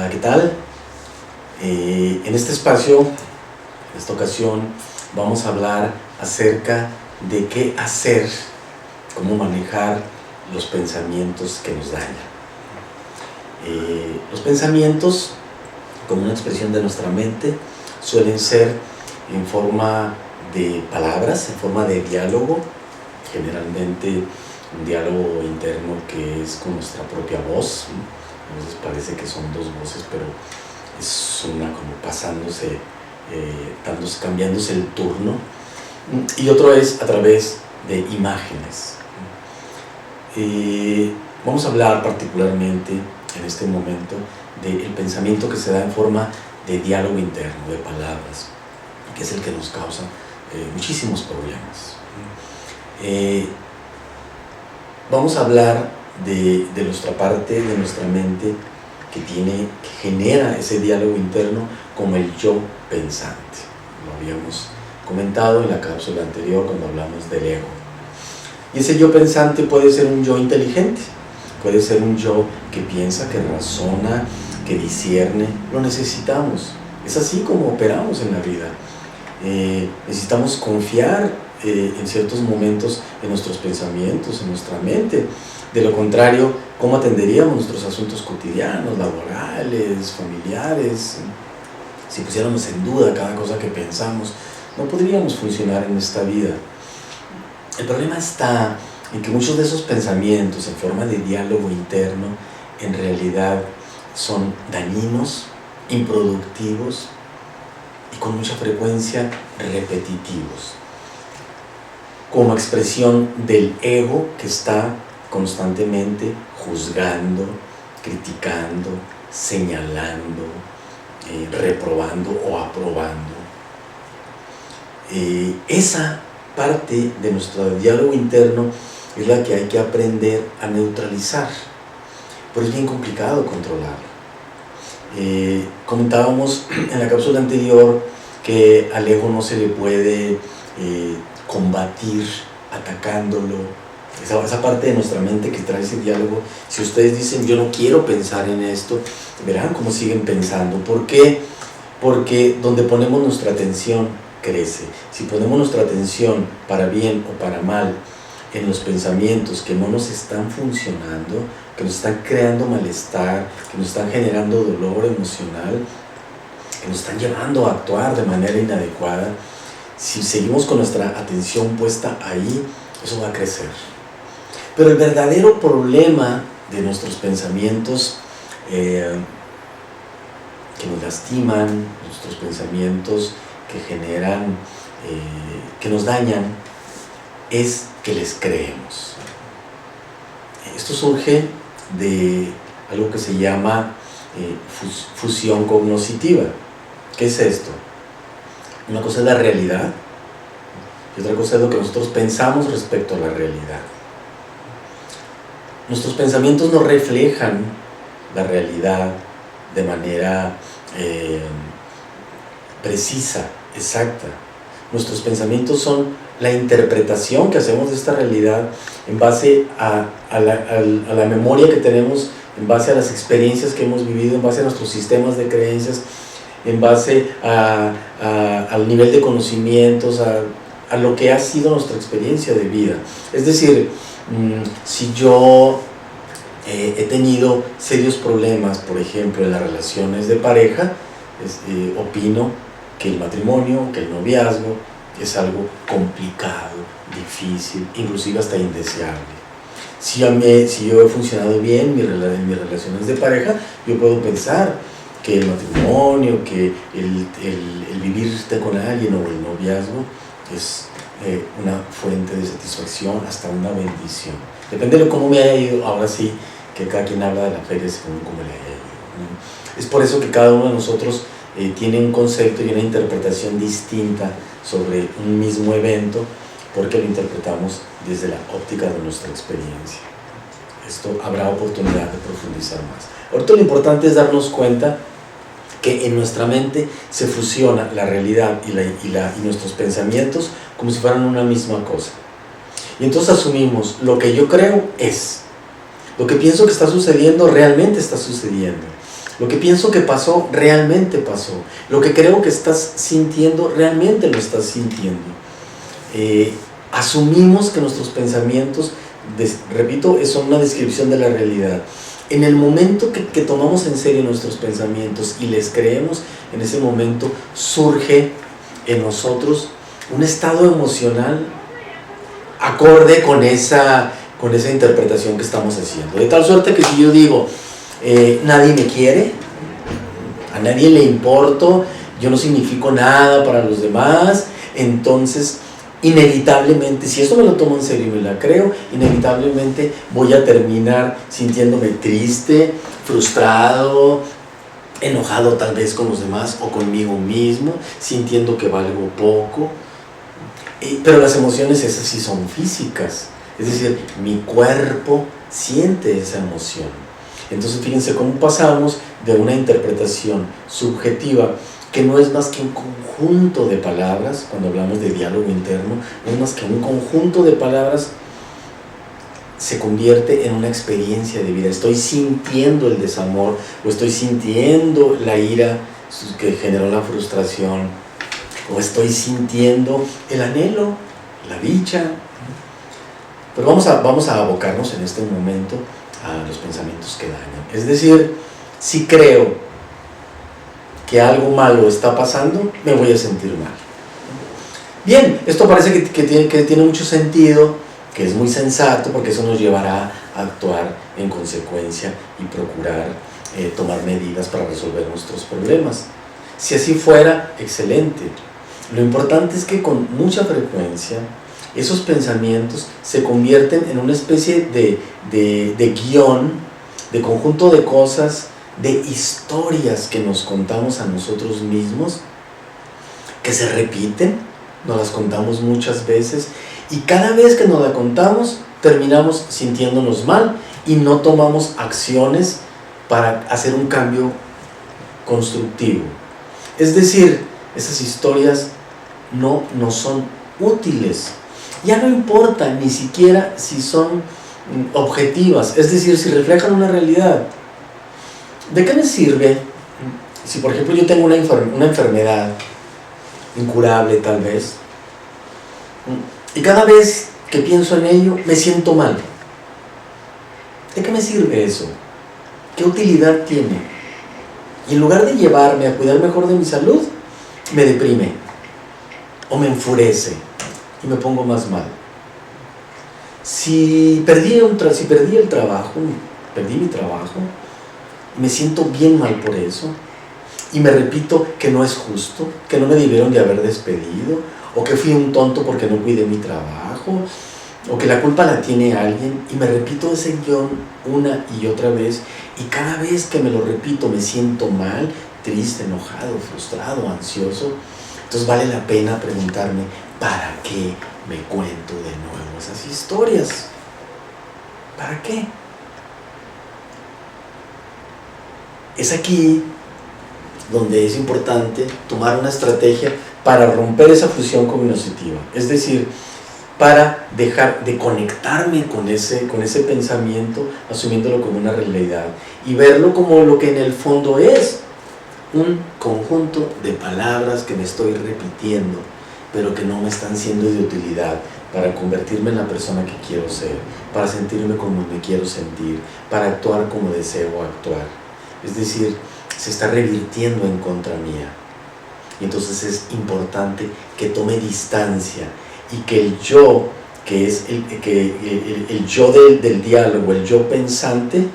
Hola, ¿qué tal? En este espacio, en esta ocasión, vamos a hablar acerca de qué hacer, cómo manejar los pensamientos que nos dañan. Los pensamientos, como una expresión de nuestra mente, suelen ser en forma de palabras, en forma de diálogo, generalmente un diálogo interno que es con nuestra propia voz. A veces parece que son dos voces, pero es una como pasándose, cambiándose el turno. Y otro es a través de imágenes. Vamos a hablar particularmente en este momento del pensamiento que se da en forma de diálogo interno, de palabras, que es el que nos causa muchísimos problemas. Vamos a hablar de nuestra parte, de nuestra mente, que genera ese diálogo interno como el yo pensante. Lo habíamos comentado en la cápsula anterior cuando hablamos del ego. Y ese yo pensante puede ser un yo inteligente, puede ser un yo que piensa, que razona, que discierne. Lo necesitamos. Es así como operamos en la vida. Necesitamos confiar en ciertos momentos en nuestros pensamientos, en nuestra mente. De lo contrario, ¿cómo atenderíamos nuestros asuntos cotidianos, laborales, familiares? Si pusiéramos en duda cada cosa que pensamos, no podríamos funcionar en esta vida. El problema está en que muchos de esos pensamientos en forma de diálogo interno en realidad son dañinos, improductivos y con mucha frecuencia repetitivos, como expresión del ego que está constantemente juzgando, criticando, señalando, reprobando o aprobando. Esa parte de nuestro diálogo interno es la que hay que aprender a neutralizar, pero es bien complicado controlarlo. Comentábamos en la cápsula anterior que al ego no se le puede combatir atacándolo. Esa parte de nuestra mente que trae ese diálogo, si ustedes dicen yo no quiero pensar en esto, verán cómo siguen pensando. ¿Por qué? Porque donde ponemos nuestra atención crece. Si ponemos nuestra atención para bien o para mal en los pensamientos que no nos están funcionando, que nos están creando malestar, que nos están generando dolor emocional, que nos están llevando a actuar de manera inadecuada, si seguimos con nuestra atención puesta ahí, eso va a crecer. Pero el verdadero problema de nuestros pensamientos que nos lastiman, nuestros pensamientos que generan, que nos dañan, es que les creemos. Esto surge de algo que se llama fusión cognoscitiva. ¿Qué es esto? Una cosa es la realidad y otra cosa es lo que nosotros pensamos respecto a la realidad. Nuestros pensamientos no reflejan la realidad de manera precisa, exacta. Nuestros pensamientos son la interpretación que hacemos de esta realidad en base a la memoria que tenemos, en base a las experiencias que hemos vivido, en base a nuestros sistemas de creencias, en base al nivel de conocimientos, a lo que ha sido nuestra experiencia de vida. Es decir, si yo he tenido serios problemas, por ejemplo, en las relaciones de pareja, opino que el matrimonio, que el noviazgo es algo complicado, difícil, inclusive hasta indeseable. Si yo he funcionado bien en mis relaciones de pareja, yo puedo pensar que el matrimonio, que el vivir con alguien o el noviazgo es una fuente de satisfacción, hasta una bendición. Depende de cómo me haya ido, ahora sí que cada quien habla de la feria según cómo le haya ido. Es por eso que cada uno de nosotros tiene un concepto y una interpretación distinta sobre un mismo evento, porque lo interpretamos desde la óptica de nuestra experiencia. Esto habrá oportunidad de profundizar más. Ahorita lo importante es darnos cuenta que en nuestra mente se fusiona la realidad y nuestros pensamientos como si fueran una misma cosa. Y entonces asumimos, lo que yo creo es, lo que pienso que está sucediendo realmente está sucediendo. Lo que pienso que pasó, realmente pasó. Lo que creo que estás sintiendo, realmente lo estás sintiendo. Asumimos que nuestros pensamientos, repito, son una descripción de la realidad. En el momento que tomamos en serio nuestros pensamientos y les creemos, en ese momento surge en nosotros un estado emocional acorde con esa interpretación que estamos haciendo. De tal suerte que si yo digo, nadie me quiere, a nadie le importo, yo no significo nada para los demás, entonces inevitablemente, si esto me lo tomo en serio y me la creo, inevitablemente voy a terminar sintiéndome triste, frustrado, enojado tal vez con los demás o conmigo mismo, sintiendo que valgo poco. Pero las emociones esas sí son físicas, es decir, mi cuerpo siente esa emoción. Entonces fíjense cómo pasamos de una interpretación subjetiva que no es más que un conjunto de palabras, cuando hablamos de diálogo interno, no es más que un conjunto de palabras, se convierte en una experiencia de vida. Estoy sintiendo el desamor, o estoy sintiendo la ira que generó la frustración, o estoy sintiendo el anhelo, la dicha. Pero vamos a abocarnos en este momento a los pensamientos que dañan. Es decir, si creo que algo malo está pasando, me voy a sentir mal. Bien, esto parece que tiene mucho sentido, que es muy sensato, porque eso nos llevará a actuar en consecuencia y procurar tomar medidas para resolver nuestros problemas. Si así fuera, excelente. Lo importante es que con mucha frecuencia esos pensamientos se convierten en una especie de guión, de conjunto de cosas, de historias que nos contamos a nosotros mismos, que se repiten, nos las contamos muchas veces, y cada vez que nos la contamos terminamos sintiéndonos mal y no tomamos acciones para hacer un cambio constructivo. Es decir, esas historias no nos son útiles. Ya no importa ni siquiera si son objetivas, es decir, si reflejan una realidad. ¿De qué me sirve si, por ejemplo, yo tengo una enfermedad incurable tal vez, y cada vez que pienso en ello me siento mal? ¿De qué me sirve eso? ¿Qué utilidad tiene? Y en lugar de llevarme a cuidar mejor de mi salud, me deprime o me enfurece y me pongo más mal. Si perdí el trabajo, perdí mi trabajo, me siento bien mal por eso, y me repito que no es justo, que no me debieron de haber despedido, o que fui un tonto porque no cuidé mi trabajo, o que la culpa la tiene alguien, y me repito ese guión una y otra vez, y cada vez que me lo repito me siento mal, triste, enojado, frustrado, ansioso. Entonces vale la pena preguntarme, ¿para qué me cuento de nuevo esas historias? ¿Para qué? Es aquí donde es importante tomar una estrategia para romper esa fusión cognitiva, es decir, para dejar de conectarme con ese pensamiento, asumiéndolo como una realidad y verlo como lo que en el fondo es, un conjunto de palabras que me estoy repitiendo, pero que no me están siendo de utilidad para convertirme en la persona que quiero ser, para sentirme como me quiero sentir, para actuar como deseo actuar. Es decir, se está revirtiendo en contra mía. Y entonces es importante que tome distancia y que el yo, que es el yo del diálogo, el yo pensante,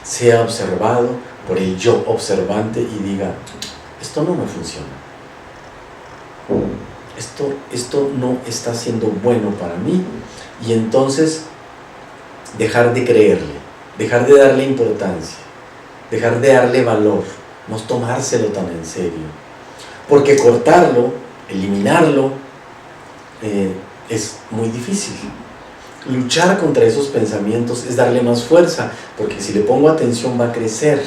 sea observado por el yo observante y diga, esto no me funciona. Esto no está siendo bueno para mí. Y entonces dejar de creerle, dejar de darle importancia, dejar de darle valor, no tomárselo tan en serio, porque cortarlo, eliminarlo, es muy difícil. Luchar contra esos pensamientos es darle más fuerza, porque si le pongo atención va a crecer.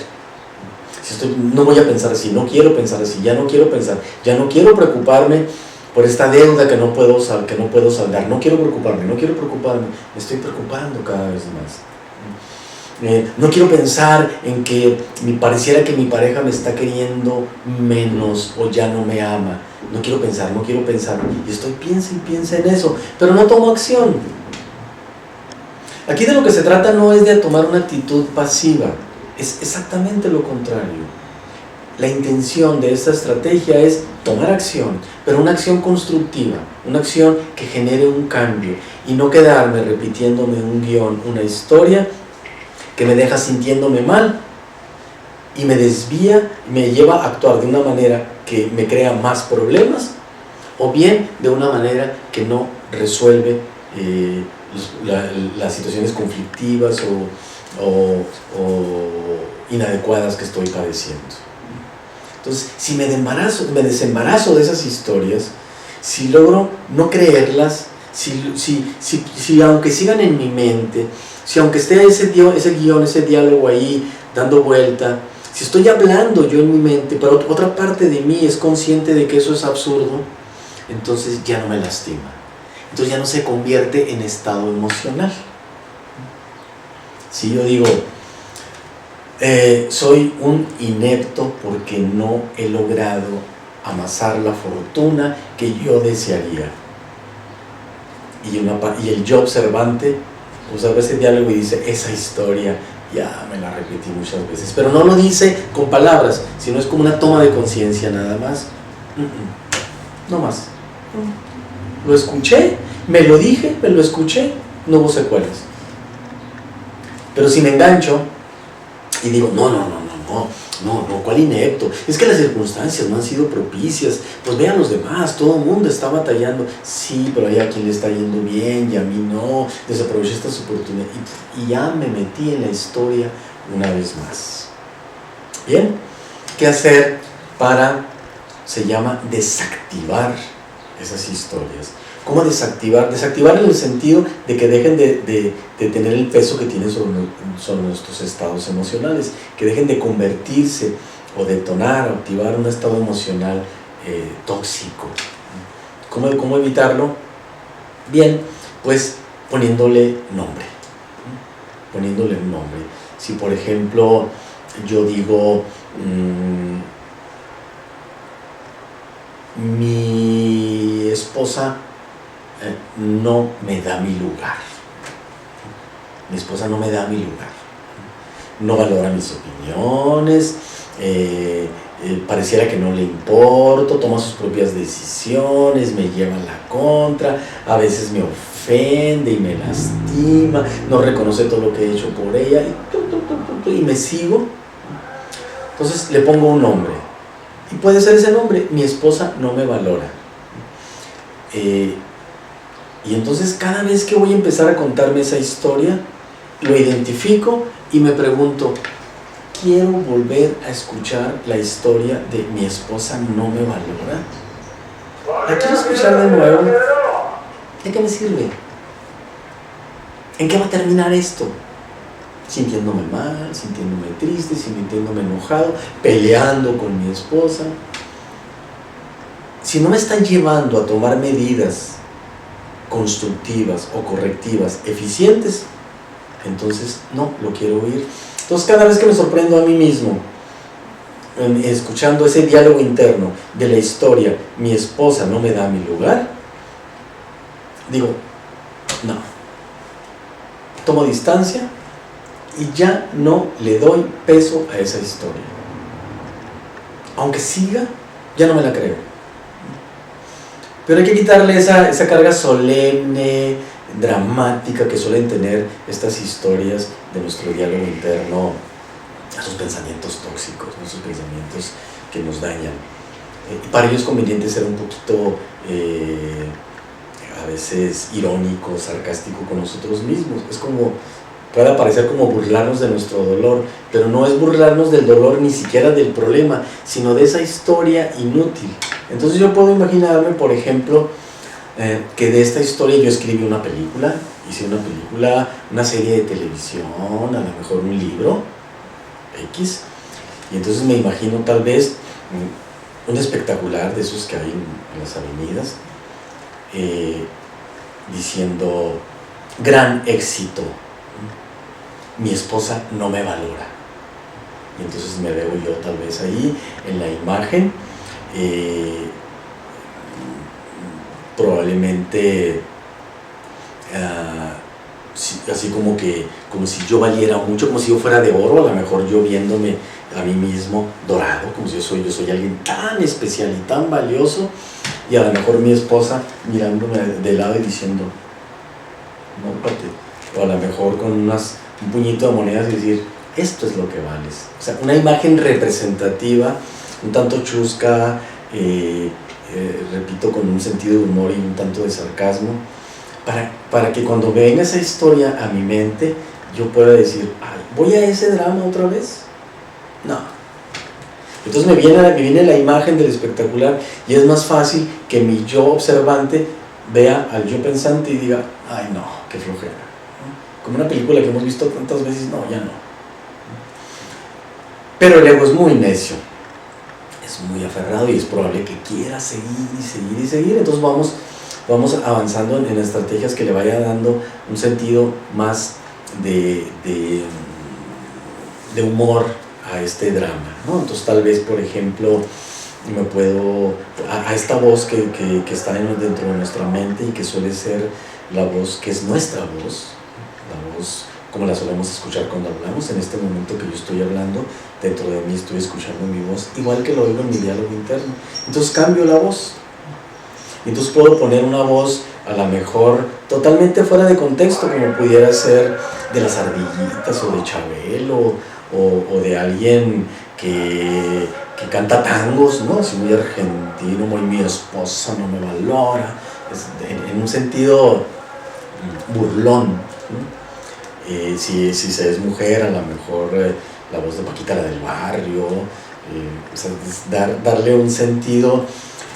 No voy a pensar así, no quiero pensar así, ya no quiero pensar, ya no quiero preocuparme por esta deuda que no puedo saldar, no quiero preocuparme, me estoy preocupando cada vez más. No quiero pensar en que me pareciera que mi pareja me está queriendo menos o ya no me ama. No quiero pensar. Y estoy piensa en eso, pero no tomo acción. Aquí de lo que se trata no es de tomar una actitud pasiva, es exactamente lo contrario. La intención de esta estrategia es tomar acción, pero una acción constructiva, una acción que genere un cambio y no quedarme repitiéndome un guión, una historia que me deja sintiéndome mal y me desvía, me lleva a actuar de una manera que me crea más problemas o bien de una manera que no resuelve las situaciones conflictivas o inadecuadas que estoy padeciendo. Entonces, si me desembarazo de esas historias, si logro no creerlas, si aunque sigan en mi mente, si aunque esté ese guión, ese diálogo ahí dando vuelta, si estoy hablando yo en mi mente, pero otra parte de mí es consciente de que eso es absurdo, entonces ya no me lastima. Entonces ya no se convierte en estado emocional. Si yo digo, soy un inepto porque no he logrado amasar la fortuna que yo desearía. Y el yo observante observa ese diálogo y dice, esa historia ya me la repetí muchas veces. Pero no lo dice con palabras, sino es como una toma de conciencia nada más. No más. Lo escuché, me lo dije, me lo escuché, no hubo secuelas. Pero si me engancho y digo, no, ¿cuál inepto? Es que las circunstancias no han sido propicias, pues vean los demás, todo el mundo está batallando. Sí, pero hay a quien le está yendo bien y a mí no, desaproveché estas oportunidades y ya me metí en la historia una vez más. Bien, ¿qué hacer para, se llama desactivar esas historias? ¿Cómo desactivar? Desactivar en el sentido de que dejen de tener el peso que tienen sobre nuestros estados emocionales, que dejen de convertirse o detonar o activar un estado emocional tóxico. ¿Cómo evitarlo? Bien, pues poniéndole nombre. Poniéndole un nombre. Si por ejemplo yo digo, mi esposa no me da mi lugar. Mi esposa no me da mi lugar. No valora mis opiniones, pareciera que no le importo, toma sus propias decisiones, me lleva a la contra, a veces me ofende y me lastima, no reconoce todo lo que he hecho por ella y me sigo. Entonces le pongo un nombre. Y puede ser ese nombre, mi esposa no me valora. Y entonces cada vez que voy a empezar a contarme esa historia, lo identifico y me pregunto, ¿quiero volver a escuchar la historia de mi esposa no me valora? ¿La quiero escuchar de nuevo? ¿De qué me sirve? ¿En qué va a terminar esto? Sintiéndome mal, sintiéndome triste, sintiéndome enojado, peleando con mi esposa. Si no me están llevando a tomar medidas constructivas o correctivas eficientes, entonces no lo quiero oír. Entonces cada vez que me sorprendo a mí mismo escuchando ese diálogo interno de la historia, mi esposa no me da mi lugar, digo, no, tomo distancia y ya no le doy peso a esa historia. Aunque siga, ya no me la creo. Pero hay que quitarle esa carga solemne, dramática que suelen tener estas historias de nuestro diálogo interno, esos pensamientos tóxicos, esos pensamientos que nos dañan. Y para ello es conveniente ser un poquito, a veces, irónico, sarcástico con nosotros mismos. Es como, puede parecer como burlarnos de nuestro dolor, pero no es burlarnos del dolor ni siquiera del problema, sino de esa historia inútil. Entonces yo puedo imaginarme, por ejemplo, que de esta historia yo escribí una película, hice una película, una serie de televisión, a lo mejor un libro, X, y entonces me imagino tal vez un espectacular de esos que hay en las avenidas, diciendo, gran éxito. mi esposa no me valora. Y entonces me veo yo tal vez ahí en la imagen, probablemente así como si yo valiera mucho, como si yo fuera de oro, a lo mejor yo viéndome a mí mismo dorado, como si yo soy alguien tan especial y tan valioso, y a lo mejor mi esposa mirándome de lado y diciendo, no, pate, o a lo mejor con un puñito de monedas y decir, esto es lo que vales. O sea, una imagen representativa, un tanto chusca, repito, con un sentido de humor y un tanto de sarcasmo, para que cuando venga esa historia a mi mente, yo pueda decir, ay, ¿voy a ese drama otra vez? No. Entonces me viene la imagen del espectacular y es más fácil que mi yo observante vea al yo pensante y diga, ay no, qué flojera. Como una película que hemos visto tantas veces, no, ya no. Pero el ego es muy necio, es muy aferrado y es probable que quiera seguir y seguir y seguir. Entonces vamos avanzando en estrategias que le vaya dando un sentido más de humor a este drama, ¿no? Entonces tal vez, por ejemplo, me puedo, a esta voz que está dentro de nuestra mente y que suele ser la voz que es nuestra voz, la voz como la solemos escuchar cuando hablamos. En este momento que yo estoy hablando, dentro de mí estoy escuchando mi voz, igual que lo oigo en mi diálogo interno. Entonces cambio la voz. Entonces puedo poner una voz a lo mejor totalmente fuera de contexto, como pudiera ser de las ardillitas o de Chabelo o de alguien que canta tangos, ¿no? Así muy argentino, muy mi esposa no me valora, en un sentido burlón, ¿no? Si se es mujer, a lo mejor la voz de Paquita, la del barrio, o sea, darle un sentido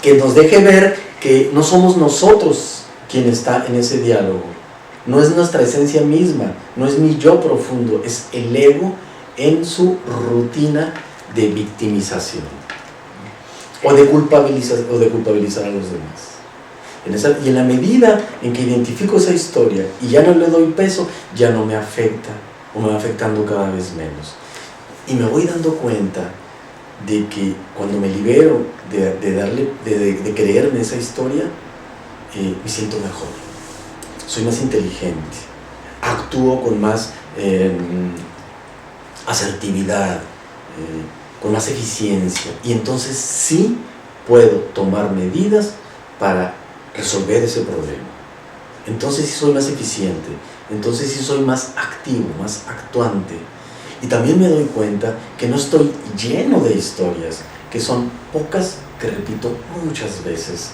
que nos deje ver que no somos nosotros quien está en ese diálogo, no es nuestra esencia misma, no es mi yo profundo, es el ego en su rutina de victimización o de culpabilizar a los demás. Y en la medida en que identifico esa historia y ya no le doy peso, ya no me afecta o me va afectando cada vez menos. Y me voy dando cuenta de que cuando me libero de creerme esa historia, me siento mejor, soy más inteligente, actúo con más asertividad, con más eficiencia, y entonces sí puedo tomar medidas para resolver ese problema. Entonces sí soy más eficiente, entonces sí soy más activo, más actuante. Y también me doy cuenta que no estoy lleno de historias, que son pocas, que repito muchas veces,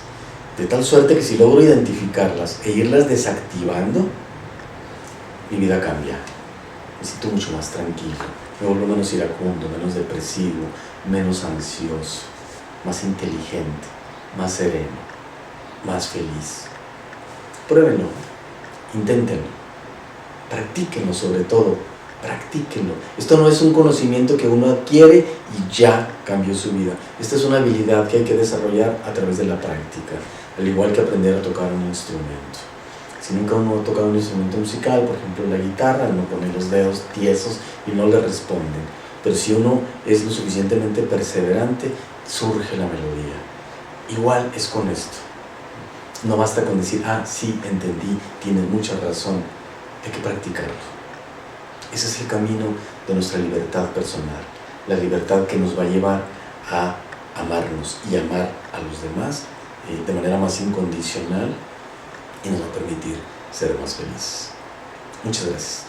de tal suerte que si logro identificarlas e irlas desactivando, mi vida cambia. Me siento mucho más tranquilo, me vuelvo menos iracundo, menos depresivo, menos ansioso, más inteligente, más sereno, más feliz. Pruébenlo, inténtenlo, practíquenlo sobre todo. Practíquenlo. Esto no es un conocimiento que uno adquiere y ya cambió su vida. Esta es una habilidad que hay que desarrollar a través de la práctica, al igual que aprender a tocar un instrumento. Si nunca uno ha tocado un instrumento musical, por ejemplo la guitarra, uno pone los dedos tiesos y no le responden. Pero si uno es lo suficientemente perseverante, surge la melodía. Igual es con esto. No basta con decir, sí, entendí, tienes mucha razón. Hay que practicarlo. Ese es el camino de nuestra libertad personal, la libertad que nos va a llevar a amarnos y amar a los demás de manera más incondicional y nos va a permitir ser más felices. Muchas gracias.